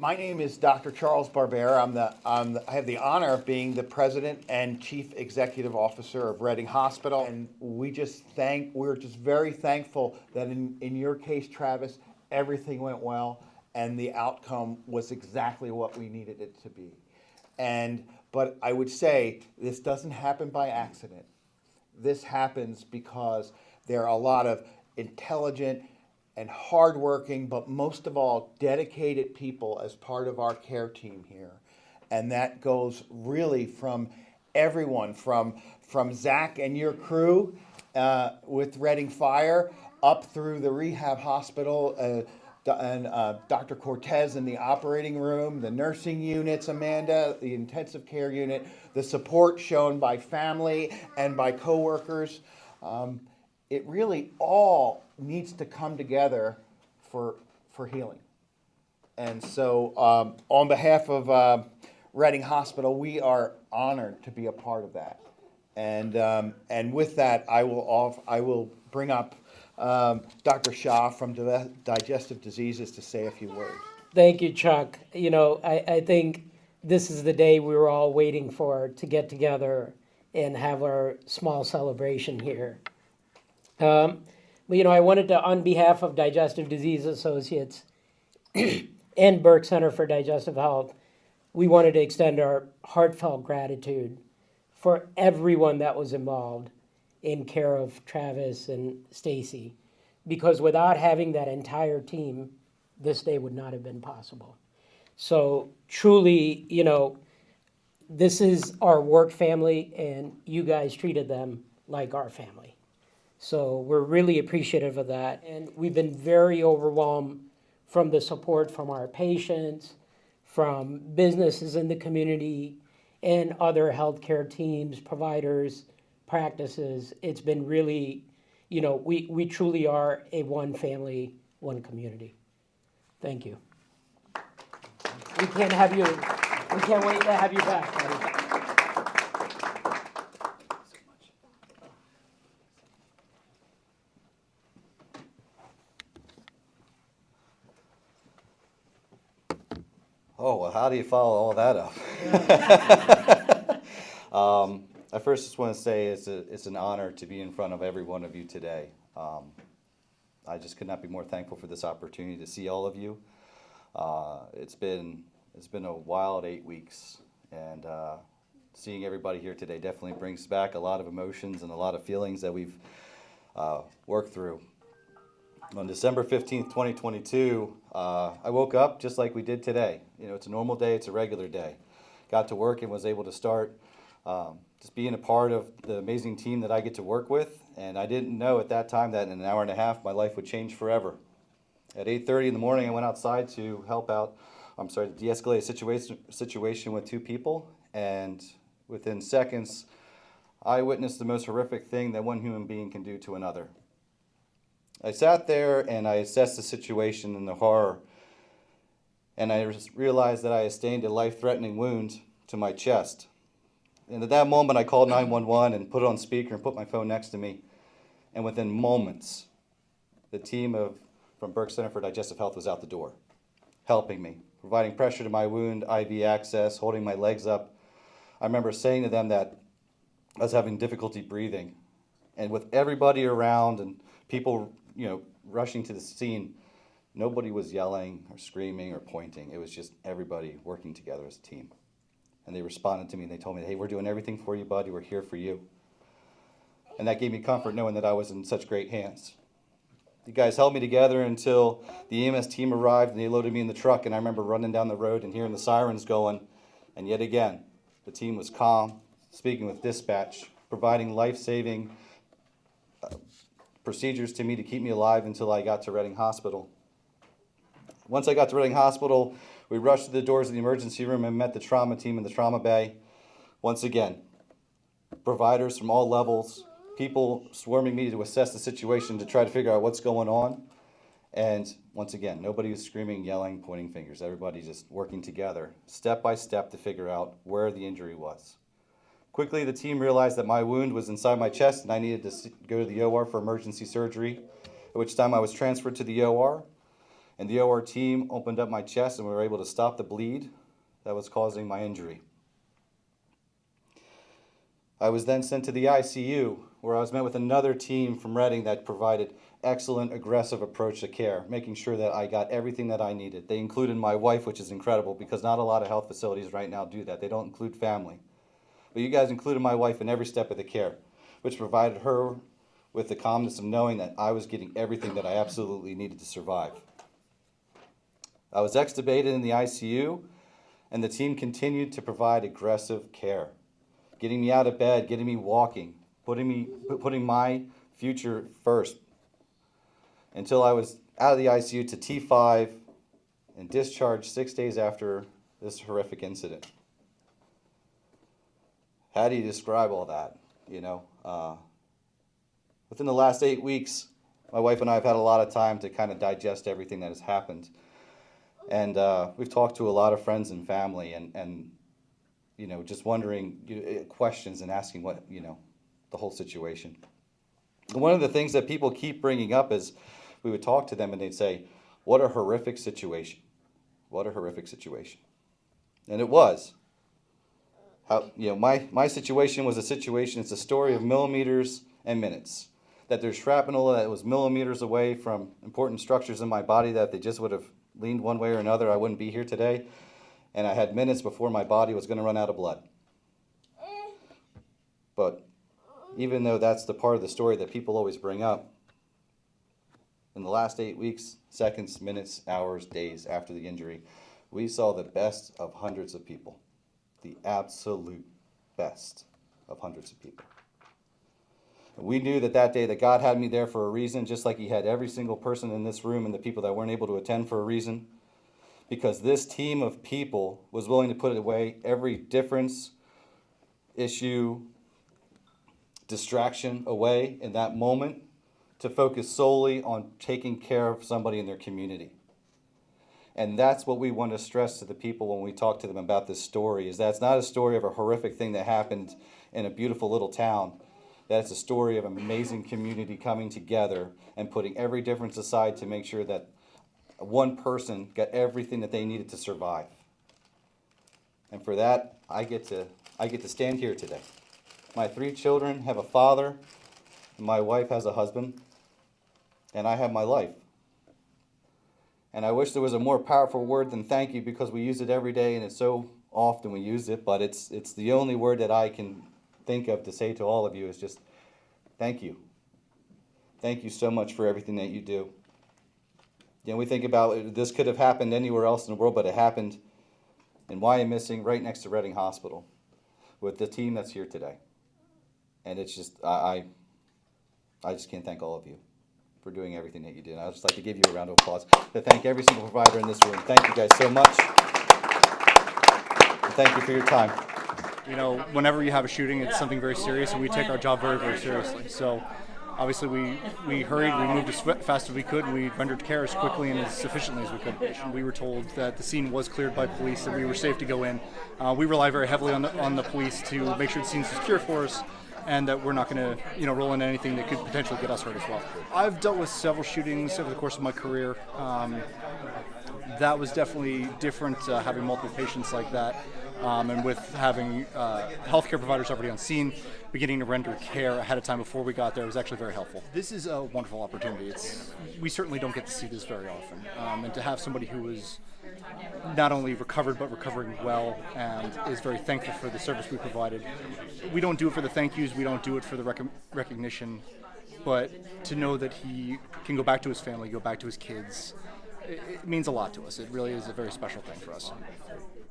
My name is Dr. Charles Barbera. I have the honor of being the President and Chief Executive Officer of Reading Hospital. And we're just very thankful that in your case, Travis, everything went well and the outcome was exactly what we needed it to be. But I would say this doesn't happen by accident. This happens because there are a lot of intelligent and hardworking, but most of all, dedicated people as part of our care team here. And that goes really from everyone, from Zach and your crew with Reading Fire, up through the rehab hospital, and Dr. Cortez in the operating room, the nursing units, Amanda, the intensive care unit, the support shown by family and by coworkers. It really all needs to come together for healing. And so on behalf of Reading Hospital, we are honored to be a part of that. And with that, I will bring up Dr. Shah from Digestive Diseases to say a few words. Thank you, Chuck. I think this is the day we were all waiting for, to get together and have our small celebration here. I wanted to, on behalf of Digestive Disease Associates and Berks Center for Digestive Health, we wanted to extend our heartfelt gratitude for everyone that was involved in care of Travis and Stacy, because without having that entire team, this day would not have been possible. So truly, this is our work family, and you guys treated them like our family. So we're really appreciative of that. And we've been very overwhelmed from the support from our patients, from businesses in the community, and other healthcare teams, providers, practices. It's been really, we truly are a one family, one community. Thank you. We can't wait to have you back, buddy. Oh, well, how do you follow all that up? I first just want to say it's an honor to be in front of every one of you today. I just could not be more thankful for this opportunity to see all of you. It's been a wild 8 weeks, and seeing everybody here today definitely brings back a lot of emotions and a lot of feelings that we've worked through. On December 15th, 2022, I woke up just like we did today. It's a normal day, it's a regular day. Got to work and was able to start just being a part of the amazing team that I get to work with. And I didn't know at that time that in an hour and a half, my life would change forever. At 8:30 in the morning, I went outside to de-escalate a situation with 2 people. And within seconds, I witnessed the most horrific thing that one human being can do to another. I sat there and I assessed the situation and the horror, and I realized that I sustained a life-threatening wound to my chest. And at that moment, I called 911 and put it on speaker and put my phone next to me. And within moments, the team from Berks Center for Digestive Health was out the door, helping me, providing pressure to my wound, IV access, holding my legs up. I remember saying to them that I was having difficulty breathing. And with everybody around and people rushing to the scene, nobody was yelling or screaming or pointing. It was just everybody working together as a team. And they responded to me and they told me, hey, we're doing everything for you, buddy. We're here for you. And that gave me comfort knowing that I was in such great hands. You guys held me together until the EMS team arrived and they loaded me in the truck. And I remember running down the road and hearing the sirens going. And yet again, the team was calm, speaking with dispatch, providing life-saving procedures to me to keep me alive until I got to Reading Hospital. Once I got to Reading Hospital, we rushed to the doors of the emergency room and met the trauma team in the trauma bay. Once again, providers from all levels, people swarming me to assess the situation to try to figure out what's going on. And once again, nobody was screaming, yelling, pointing fingers. Everybody just working together, step by step, to figure out where the injury was. Quickly, the team realized that my wound was inside my chest and I needed to go to the OR for emergency surgery, at which time I was transferred to the OR. And the OR team opened up my chest and we were able to stop the bleed that was causing my injury. I was then sent to the ICU, where I was met with another team from Reading that provided excellent, aggressive approach to care, making sure that I got everything that I needed. They included my wife, which is incredible because not a lot of health facilities right now do that. They don't include family. But you guys included my wife in every step of the care, which provided her with the calmness of knowing that I was getting everything that I absolutely needed to survive. I was extubated in the ICU, and the team continued to provide aggressive care, getting me out of bed, getting me walking, putting my future first, until I was out of the ICU to T5 and discharged 6 days after this horrific incident. How do you describe all that, you know? Within the last 8 weeks, my wife and I have had a lot of time to kind of digest everything that has happened. And we've talked to a lot of friends and family and you know, just wondering questions and asking what, you know, the whole situation. And one of the things that people keep bringing up is we would talk to them and they'd say, what a horrific situation. What a horrific situation. And it was. How, you know, my situation was a situation, it's a story of millimeters and minutes. That there's shrapnel that was millimeters away from important structures in my body that if they just would have leaned one way or another, I wouldn't be here today. And I had minutes before my body was going to run out of blood. But even though that's the part of the story that people always bring up, in the last 8 weeks, seconds, minutes, hours, days after the injury, we saw the best of hundreds of people. The absolute best of hundreds of people. We knew that day that God had me there for a reason, just like he had every single person in this room and the people that weren't able to attend for a reason. Because this team of people was willing to put away every difference, issue, distraction away in that moment to focus solely on taking care of somebody in their community. And that's what we want to stress to the people when we talk to them about this story, is that it's not a story of a horrific thing that happened in a beautiful little town. That it's a story of an amazing community coming together and putting every difference aside to make sure that one person got everything that they needed to survive. And for that, I get to stand here today. My 3 children have a father, and my wife has a husband, and I have my life. And I wish there was a more powerful word than thank you, because we use it every day and it's so often we use it, but it's the only word that I can think of to say to all of you is just thank you. Thank you so much for everything that you do. You know, we think about this could have happened anywhere else in the world, but it happened in Wyomissing, right next to Reading Hospital, with the team that's here today. And it's just, I just can't thank all of you for doing everything that you did. And I'd just like to give you a round of applause to thank every single provider in this room. Thank you guys so much. And thank you for your time. You know, whenever you have a shooting, it's something very serious, and we take our job very, very seriously. So obviously we hurried, we moved as fast as we could, and we rendered care as quickly and as efficiently as we could. And we were told that the scene was cleared by police, that we were safe to go in. We rely very heavily on the police to make sure the scene's secure for us, and that we're not going to, roll in anything that could potentially get us hurt as well. I've dealt with several shootings over the course of my career. That was definitely different, having multiple patients like that. And with having healthcare providers already on scene, beginning to render care ahead of time before we got there was actually very helpful. This is a wonderful opportunity. We certainly don't get to see this very often. And to have somebody who is not only recovered, but recovering well, and is very thankful for the service we provided. We don't do it for the thank yous, we don't do it for the recognition, but to know that he can go back to his family, go back to his kids, it means a lot to us. It really is a very special thing for us.